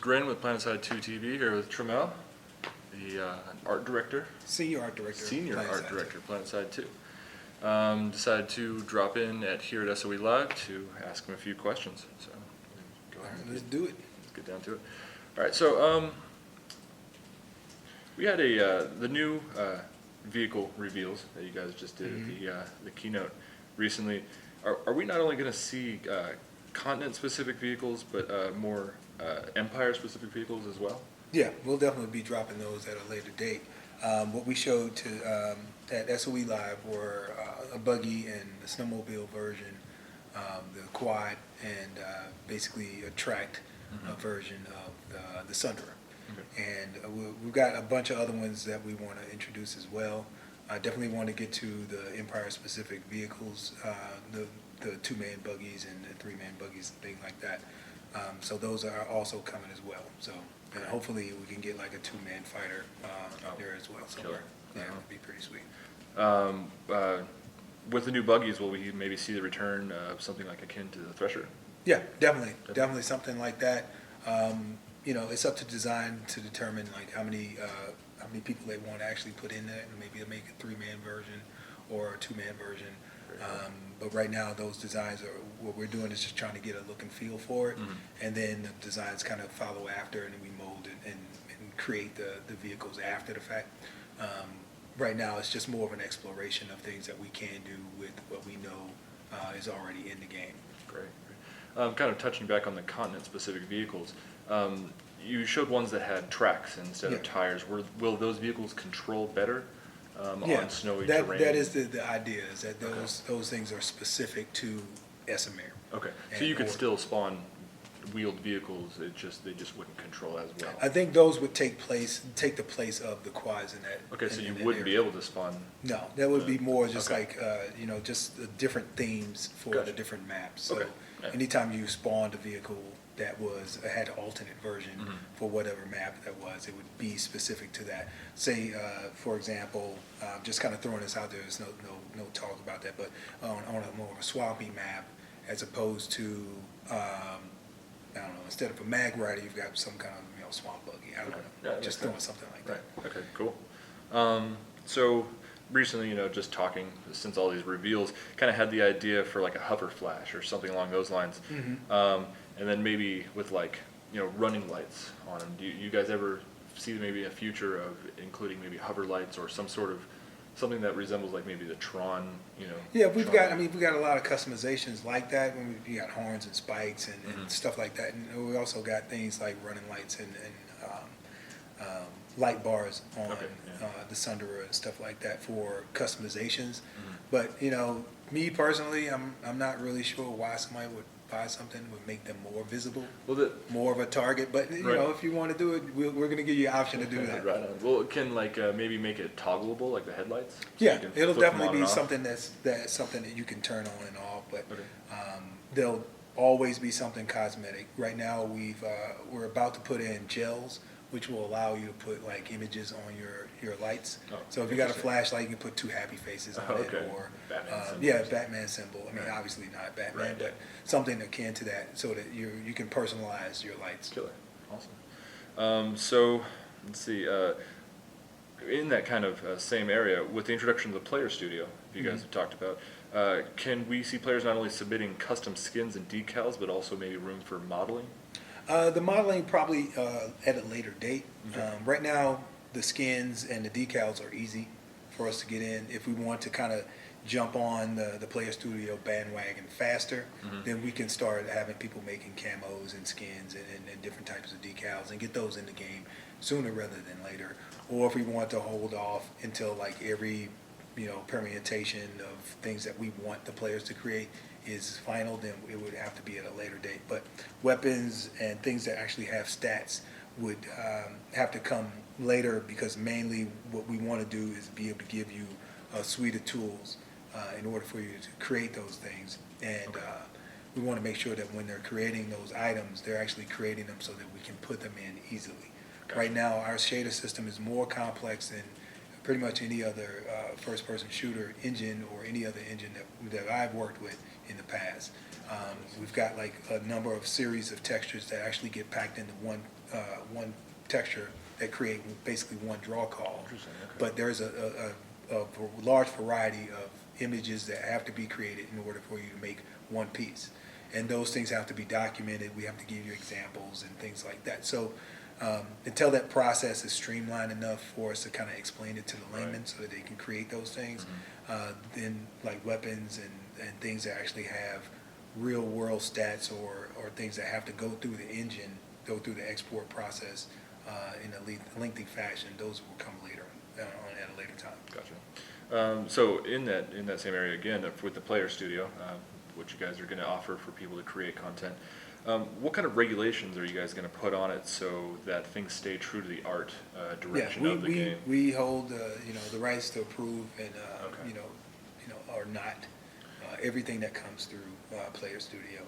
Grinn with PlanetSide TV here with Tramell, the art director. Senior art director. Senior art director, PlanetSide 2. Decided to drop in here at SOE Live to ask him a few questions. So go ahead. Let's do it. Let's get down to it. All right. So we had the new vehicle reveals that you guys just did at the keynote recently. Are we not only going to see continent-specific vehicles, but more Empire-specific vehicles as well? Yeah, we'll definitely be dropping those at a later date. What we showed at SOE Live were a buggy and a snowmobile version, the quad, and basically a tracked version of the Sundra. And we've got a bunch of other ones that we want to introduce as well. I definitely want to get to the Empire-specific vehicles, the two-man buggies and the three-man buggies and things like that. So those are also coming as well. So hopefully we can get like a two-man fighter there as well. So yeah, it would be pretty sweet. With the new buggies, will we maybe see the return of something like akin to the Thresher? Yeah, definitely something like that. You know, it's up to design to determine like how many people they want to actually put in that, and maybe make a three-man version or a two-man version. But right now, those designs are what we're doing is just trying to get a look and feel for it, and then the designs kind of follow after, and then we mold it and create the vehicles after the fact. Right now, it's just more of an exploration of things that we can do with what we know is already in the game. Great. Kind of touching back on the continent-specific vehicles, you showed ones that had tracks instead of tires. Will those vehicles control better on snowy terrain? That is the idea, is that those things are specific to SMR. Okay, so you could still spawn wheeled vehicles, they just wouldn't control as well. I think those would take the place of the quads in that. Okay, so you wouldn't be able to spawn. No, that would be more just like you know, just the different themes for the different maps. So anytime you spawned a vehicle that had an alternate version for whatever map that was, it would be specific to that. Say, for example, just kind of throwing this out there, there's no talk about that, but on a more of a swampy map, as opposed to I don't know, instead of a mag rider, you've got some kind of swamp buggy. I don't know, just throwing something like that. Okay, cool. So recently, just talking, since all these reveals, kind of had the idea for like a hover flash or something along those lines. And then maybe with like, running lights on them. Do you guys ever see maybe a future of including maybe hover lights or something that resembles like maybe the Tron, Yeah, we've got a lot of customizations like that. When we got horns and spikes and stuff like that. And we also got things like running lights and light bars on the Sundra and stuff like that for customizations. But me personally, I'm not really sure why somebody would buy something would make them more visible, more of a target. But if you want to do it, we're going to give you an option to do that. Right on. Well, it can maybe make it toggleable, like the headlights. So yeah, it'll definitely be something that's something that you can turn on and off. But there'll always be something cosmetic. Right now, we're about to put in gels, which will allow you to put like images on your lights. So if you got a flashlight, you can put two happy faces on it, or Batman symbol. I mean, obviously not Batman, but something akin to that, so that you can personalize your lights. Killer, awesome. So let's see. In that kind of same area, with the introduction of the Player Studio, you guys have talked about, can we see players not only submitting custom skins and decals, but also maybe room for modeling? The modeling probably at a later date. Right now, the skins and the decals are easy for us to get in. If we want to kind of jump on the Player Studio bandwagon faster, then we can start having people making camos and skins and different types of decals and get those in the game sooner rather than later. Or if we want to hold off until like every permutation of things that we want the players to create is final, then it would have to be at a later date. But weapons and things that actually have stats would have to come later, because mainly what we want to do is be able to give you a suite of tools in order for you to create those things. And we want to make sure that when they're creating those items, they're actually creating them so that we can put them in easily. Right now, our shader system is more complex than pretty much any other first-person shooter engine or any other engine that I've worked with in the past. We've got like a number of series of textures that actually get packed into one texture that create basically one draw call. Interesting, okay. But there's a large variety of images that have to be created in order for you to make one piece. And those things have to be documented. We have to give you examples and things like that. So until that process is streamlined enough for us to kind of explain it to the layman so that they can create those things, then like weapons and things that actually have real world stats or things that have to go through the engine, go through the export process in a lengthy fashion, those will come later at a later time. Gotcha. So in that same area again, with the Player Studio, what you guys are going to offer for people to create content, what kind of regulations are you guys going to put on it so that things stay true to the art direction of the game? We hold the rights to approve and or not everything that comes through Player Studio.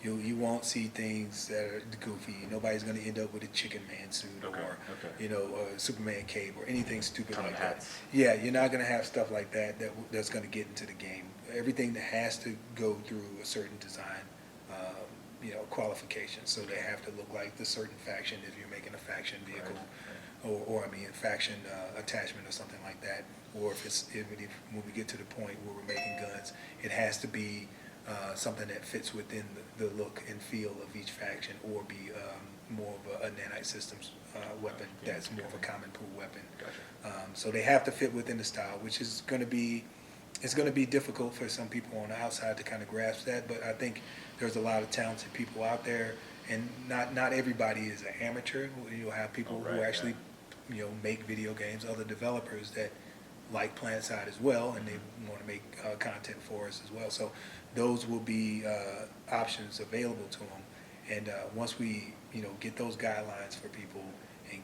You won't see things that are goofy. Nobody's going to end up with a Chicken Man suit or a Superman cape or anything stupid like that. Yeah, you're not going to have stuff like that's going to get into the game. Everything that has to go through a certain design qualification. So they have to look like the certain faction if you're making a faction vehicle, or a faction attachment or something like that. Or if when we get to the point where we're making guns, it has to be something that fits within the look and feel of each faction, or be more of a nanite systems weapon that's more of a common pool weapon. Gotcha. So they have to fit within the style, which is going to be difficult for some people on the outside to kind of grasp that. But I think there's a lot of talented people out there, and not everybody is an amateur. You'll have people who actually make video games, other developers that like PlanetSide as well, and they want to make content for us as well. So those will be options available to them. And once we get those guidelines for people, and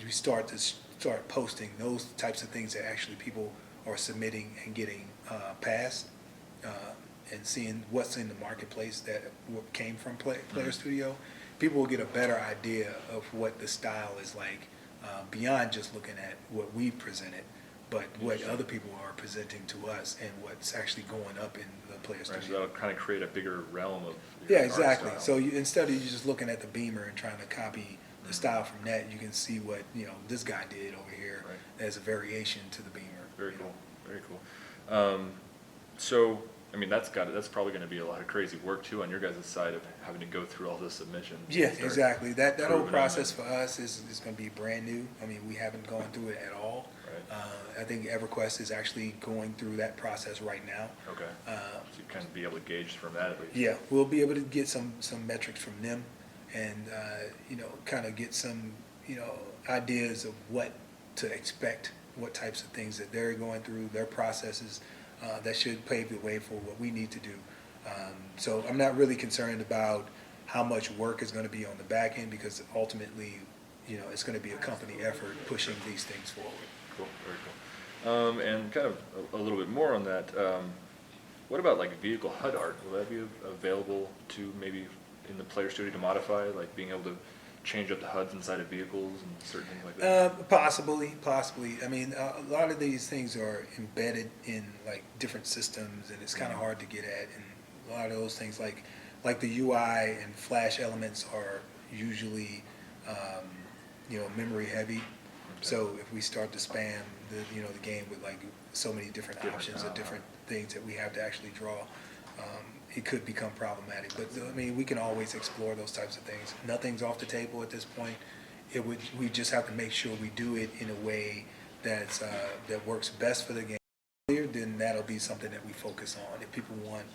we start posting those types of things that actually people are submitting and getting passed, and seeing what's in the marketplace that came from Player Studio, people will get a better idea of what the style is like, beyond just looking at what we presented, but what other people are presenting to us and what's actually going up in the Player Studio. So that'll kind of create a bigger realm of exactly. art So style. instead of you just looking at the Beamer and trying to copy the style from that, you can see what this guy did over here as a variation to the Beamer. Very cool. Very cool. So, I mean, that's probably going to be a lot of crazy work too on your guys' side of having to go through all the submissions. Yeah, exactly. That whole process for us is going to be brand new. I mean, we haven't gone through it at all. Right. I think EverQuest is actually going through that process right now. Okay. So you kind of be able to gauge from that at least. Yeah, we'll be able to get some metrics from them, and kind of get some ideas of what to expect, what types of things that they're going through, their processes. That should pave the way for what we need to do. So I'm not really concerned about how much work is going to be on the back end, because ultimately, it's going to be a company effort pushing these things forward. Cool, very cool. And kind of a little bit more on that, what about like vehicle HUD art? Will that be available to maybe in the Player Studio to modify, like being able to change up the HUDs inside of vehicles and certain things like that? Possibly. I mean, a lot of these things are embedded in like different systems, and it's kind of hard to get at. And a lot of those things, like the UI and Flash elements, are usually memory heavy. So if we start to spam the game with like so many different options of different things that we have to actually draw, it could become problematic. But I mean, we can always explore those types of things. Nothing's off the table at this point. We just have to make sure we do it in a way that works best for the game. Then that'll be something that we focus on. If people want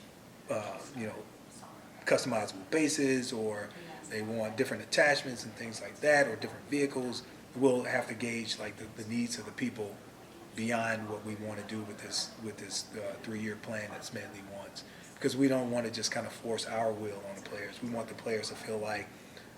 customizable bases, or they want different attachments and things like that, or different vehicles, we'll have to gauge like the needs of the people beyond what we want to do with this 3-year plan that Smedley wants. Because we don't want to just kind of force our will on the players. We want the players to feel like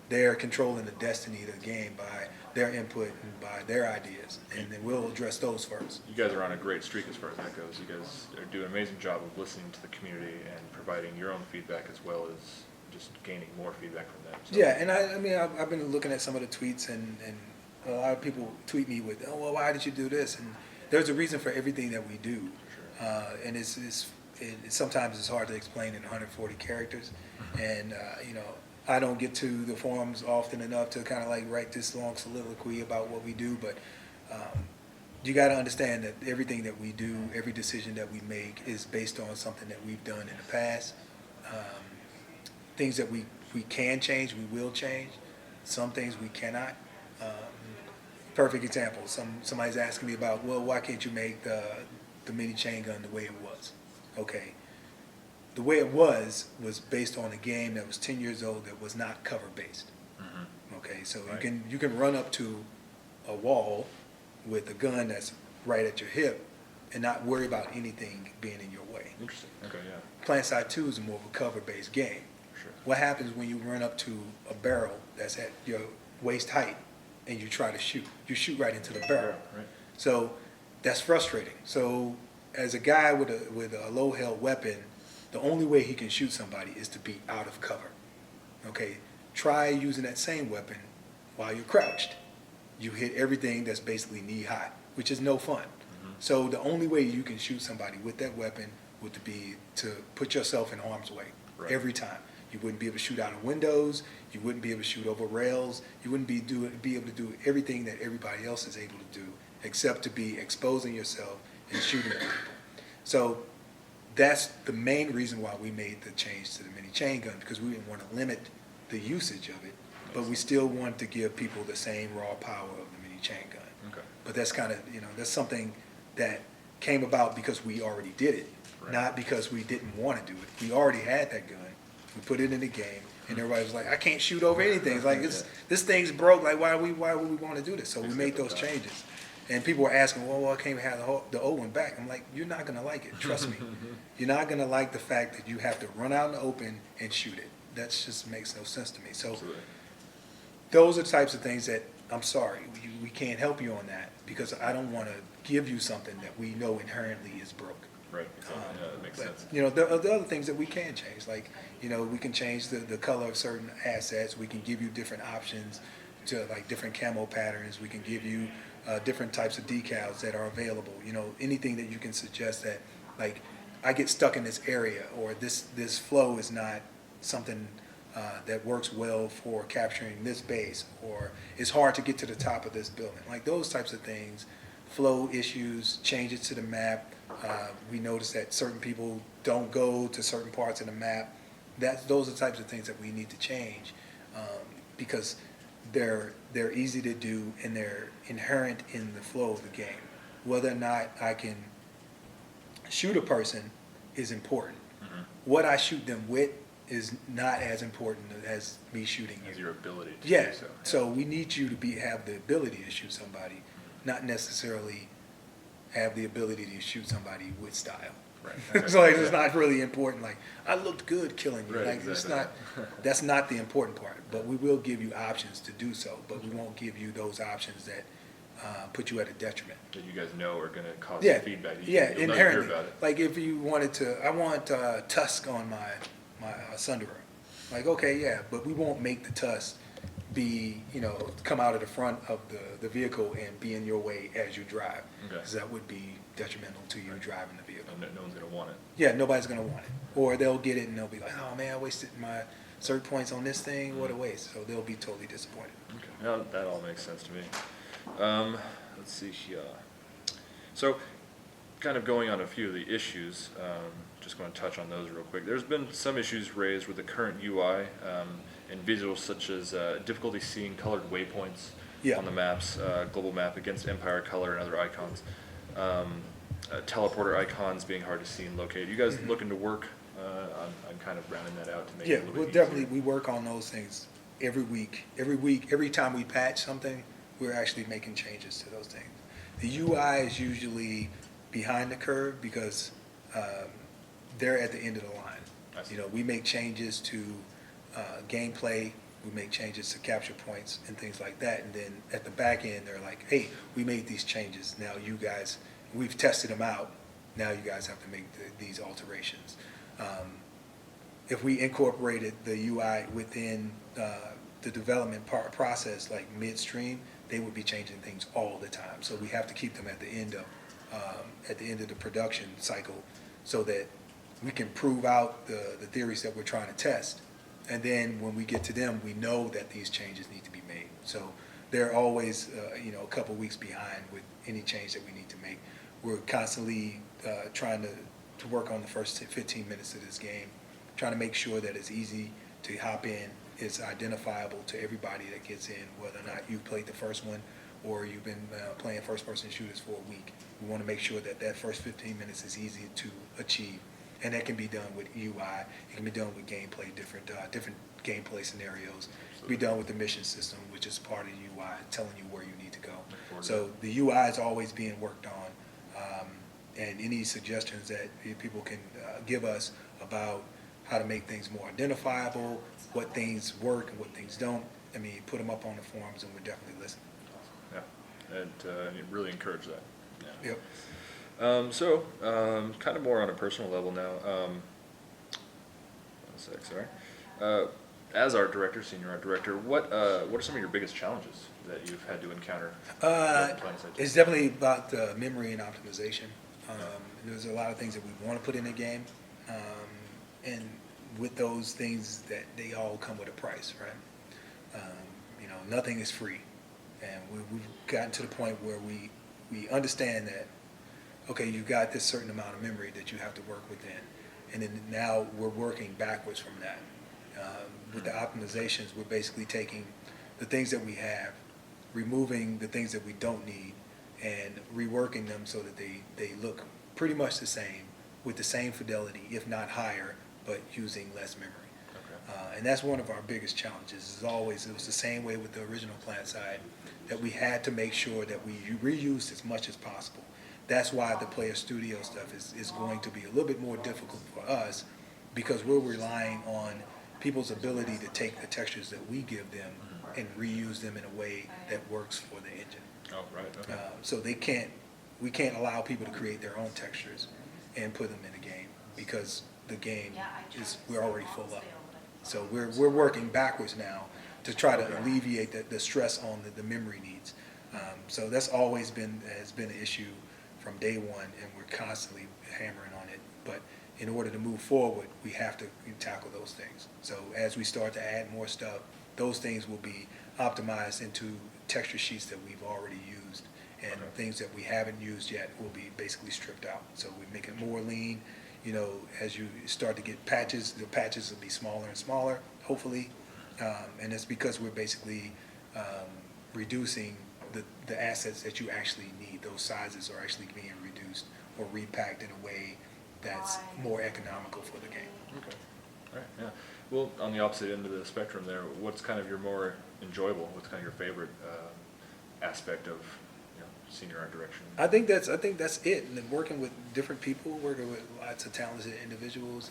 they're controlling the destiny of the game by their input and by their ideas, and then we'll address those first. You guys are on a great streak as far as that goes. You guys are doing an amazing job of listening to the community and providing your own feedback, as well as just gaining more feedback from them. So. Yeah, and I mean, I've been looking at some of the tweets, and a lot of people tweet me with, "Oh, well, why did you do this?" And there's a reason for everything that we do, and it's sometimes it's hard to explain in 140 characters, and I don't get to the forums often enough to kind of like write this long soliloquy about what we do, but you got to understand that everything that we do, every decision that we make is based on something that we've done in the past. Things that we can change, we will change. Some things we cannot. Perfect example, somebody's asking me about, well, why can't you make the mini chain gun the way it was? Okay. The way it was based on a game that was 10 years old that was not cover based. Mm-hmm. Okay, so Right. you can run up to a wall with a gun that's right at your hip and not worry about anything being in your way. Interesting. Okay, yeah. PlanetSide 2 is more of a cover based game. Sure. What happens when you run up to a barrel that's at your waist height and you try to shoot? You shoot right into the barrel. Right. So that's frustrating. So as a guy with a low held weapon, the only way he can shoot somebody is to be out of cover. Okay, try using that same weapon while you're crouched. You hit everything that's basically knee high, which is no fun. Mm-hmm. So the only way you can shoot somebody with that weapon would be to put yourself in harm's way. Right. Every time. You wouldn't be able to shoot out of windows. You wouldn't be able to shoot over rails. You wouldn't be able to do everything that everybody else is able to do, except to be exposing yourself and shooting at people. So that's the main reason why we made the change to the mini chain gun, because we didn't want to limit the usage of it, but we still wanted to give people the same raw power of the mini chain gun. Okay. But that's kind of, that's something that came about because we already did it, Right. not because we didn't want to do it. We already had that gun. We put it in the game, and everybody was like, I can't shoot over anything. It's like, this thing's broke. Like, why would we want to do this? So we made those changes. And people were asking, well, why can't we have the old one back? I'm like, you're not going to like it. Trust me. You're not going to like the fact that you have to run out in the open and shoot it. That just makes no sense to me. So Absolutely. those are types of things that, I'm sorry, we can't help you on that, because I don't want to give you something that we know inherently is broke. Right. Exactly. Yeah, that makes But, sense. there are the other things that we can change. Like, we can change the color of certain assets. We can give you different options to, like, different camo patterns. We can give you different types of decals that are available. Anything that you can suggest that, like, I get stuck in this area, or this flow is not something that works well for capturing this base, or it's hard to get to the top of this building. Like, those types of things, flow issues, changes to the map. We notice that certain people don't go to certain parts of the map. Those are the types of things that we need to change, because they're easy to do and they're inherent in the flow of the game. Whether or not I can shoot a person is important. Mm-hmm. What I shoot them with is not as important as me shooting As you. your ability to Yeah. do so. So we need you to have the ability to shoot somebody, not necessarily have the ability to shoot somebody with style. Right. It's like, it's not really important. Like, I looked good killing you. Right, Like, it's exactly. not. That's not the important part. But we will give you options to do so. But we won't give you those options that put you at a detriment. That you guys know are going to cause Yeah, feedback. yeah, You'll never inherently. hear about it. Like, if you wanted to, I want tusk on my Sunderer. Like, okay, yeah, but we won't make the tusk be, come out of the front of the vehicle and be in your way as you drive. Okay. Because that would be detrimental to you driving the vehicle. No one's going to want it. Yeah, nobody's going to want it. Or they'll get it and they'll be like, oh man, I wasted my certain points on this thing. What a waste. So they'll be totally disappointed. Okay. Now, that all makes sense to me. Let's see here. So, kind of going on a few of the issues, just going to touch on those real quick. There's been some issues raised with the current UI and visuals, such as difficulty seeing colored waypoints on the maps, global map against Empire color and other icons. Teleporter icons being hard to see and locate. You guys looking to work on kind of rounding that out to make it a little we'll bit definitely, easier? we work on those things every week. Every time we patch something, we're actually making changes to those things. The UI is usually behind the curve because they're at the end of the I see. line. We make changes to gameplay, we make changes to capture points and things like that, and then at the back end, they're like, hey, we made these changes, now you guys, we've tested them out, now you guys have to make these alterations. If we incorporated the UI within the development process, like midstream, they would be changing things all the time. So we have to keep them at the end of the production cycle, so that we can prove out the theories that we're trying to test, And then when we get to them, we know that these changes need to be made. So they're always, a couple weeks behind with any change that we need to make. We're constantly trying to work on the first 15 minutes of this game, trying to make sure that it's easy to hop in, it's identifiable to everybody that gets in, whether or not you've played the first one or you've been playing first-person shooters for a week. We want to make sure that that first 15 minutes is easy to achieve. And that can be done with UI. It can be done with gameplay, different gameplay scenarios. It can be done with the mission system, which is part of UI, telling you where you need to go. So the UI is always being worked on. And any suggestions that people can give us about how to make things more identifiable, what things work and what things don't, I mean, put them up on the forums and we're definitely listening. Yeah, and you really encourage that. Yeah. Yep. Kind of more on a personal level now. 1 sec, sorry. As art director, senior art director, what are some of your biggest challenges that you've had to encounter? It's definitely about memory and optimization. There's a lot of things that we want to put in the game, and with those things, that they all come with a price, right? Nothing is free, and we've gotten to the point where we understand that, okay, you've got this certain amount of memory that you have to work within, and then now we're working backwards from that. With the optimizations, we're basically taking the things that we have, removing the things that we don't need, and reworking them so that they look pretty much the same, with the same fidelity, if not higher, but using less memory. Okay. And that's one of our biggest challenges. It was the same way with the original PlanetSide, that we had to make sure that we reused as much as possible. That's why the Player Studio stuff is going to be a little bit more difficult for us, because we're relying on people's ability to take the textures that we give them and reuse them in a way that works for the engine. Oh, right. Okay. So we can't allow people to create their own textures and put them in the game, because the game we're already full up. So we're working backwards now to try to alleviate the stress on the memory needs. So that's always has been an issue from day one, and we're constantly hammering on it. But in order to move forward, we have to tackle those things. So as we start to add more stuff, those things will be optimized into texture sheets that we've already used, and things that we haven't used yet will be basically stripped out. So we make it more lean. As you start to get patches, the patches will be smaller and smaller, hopefully. And it's because we're basically reducing the assets that you actually need. Those sizes are actually being reduced or repacked in a way that's more economical for the game. Okay. All right. Yeah. Well, on the opposite end of the spectrum there, what's kind of your more enjoyable? What's kind of your favorite aspect of senior art direction? I think that's it. And then working with different people, working with lots of talented individuals.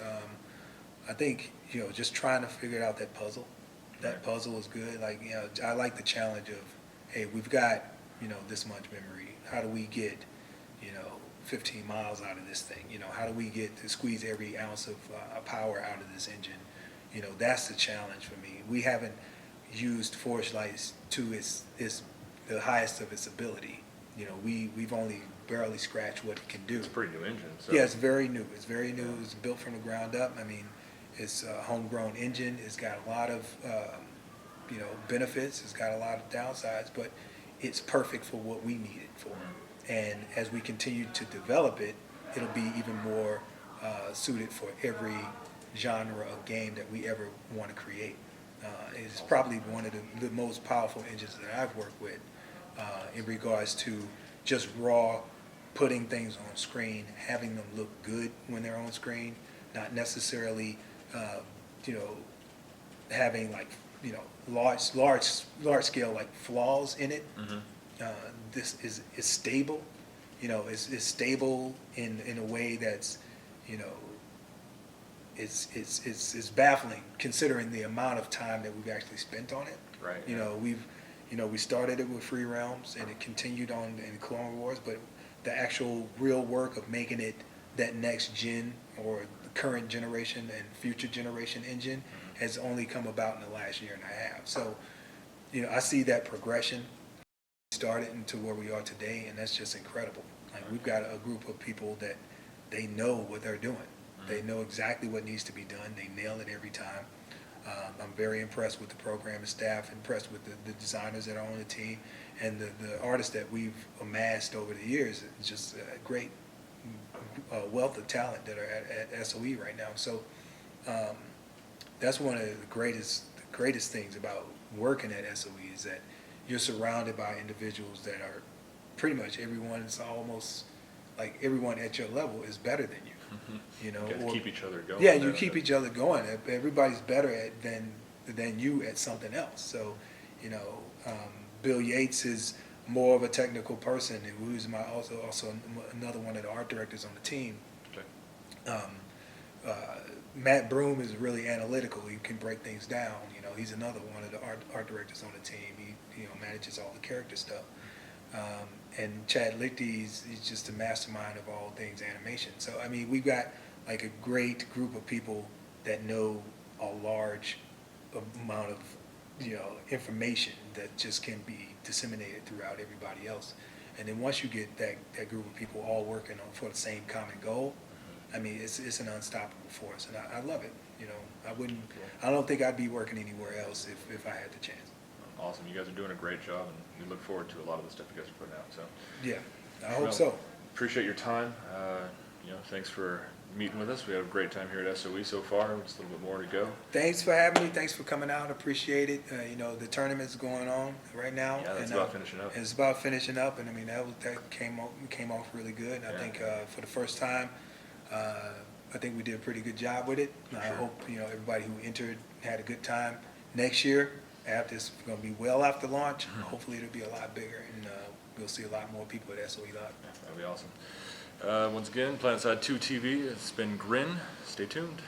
I think just trying to figure out that puzzle. That puzzle is good. Like I like the challenge of, hey, we've got this much memory. How do we get 15 miles out of this thing? How do we get to squeeze every ounce of power out of this engine? That's the challenge for me. We haven't used Forge Lights to the highest of its ability. We've only barely scratched what it can do. It's a pretty new engine. So. Yeah, it's very new. It's very new. It's built from the ground up. I mean, it's a homegrown engine. It's got a lot of benefits. It's got a lot of downsides, but it's perfect for what we need it for. And as we continue to develop it, it'll be even more suited for every genre of game that we ever want to create. It's probably one of the most powerful engines that I've worked with in regards to just raw putting things on screen, having them look good when they're on screen, not necessarily having large scale flaws in it. This is stable. It's stable in a way that's it's baffling considering the amount of time that we've actually spent on it. Right. We started it with Free Realms and it continued on in Clone Wars, but the actual real work of making it that next gen or the current generation and future generation engine has only come about in the last year and a half. So, I see that progression started into where we are today, and that's just incredible. We've got a group of people that they know what they're doing. They know exactly what needs to be done. They nail it every time. I'm very impressed with the program and staff, impressed with the designers that are on the team, and the artists that we've amassed over the years. It's just a great wealth of talent that are at SOE right now. So that's one of the greatest things about working at SOE is that you're surrounded by individuals that are pretty much everyone is almost like everyone at your level is better than you. You know, You keep each other going. yeah, you keep each other going. Everybody's better at than you at something else. So, you know, Bill Yates is more of a technical person, and who's also another one of the art directors on the team. Okay. Matt Broom is really analytical. He can break things down. You know, he's another one of the art directors on the team. He manages all the character stuff. And Chad Lichty, he's just a mastermind of all things animation. So, I mean, we've got like a great group of people that know a large amount of, information that just can be disseminated throughout everybody else. And then once you get that group of people all working for the same common goal, I mean, it's an unstoppable force, and I love it. You know, I don't think I'd be working anywhere else if I had the chance. Awesome. You guys are doing a great job, and we look forward to a lot of the stuff you guys are putting out. So, yeah, I hope so. Appreciate your time. Thanks for meeting with us. We had a great time here at SOE so far. Just a little bit more to go. Thanks for having me. Thanks for coming out. Appreciate it. The tournament's going on right now. Yeah, that's about finishing up. It's about finishing up, and I mean that came off really good. And I think for the first time, I think we did a pretty good job with it. I hope everybody who entered had a good time. Next year, after it's going to be well after launch, hopefully it'll be a lot bigger, and we'll see a lot more people at SOE Live. Yeah, that'd be awesome. Once again, PlanetSide 2 TV. It's been Grinn. Stay tuned.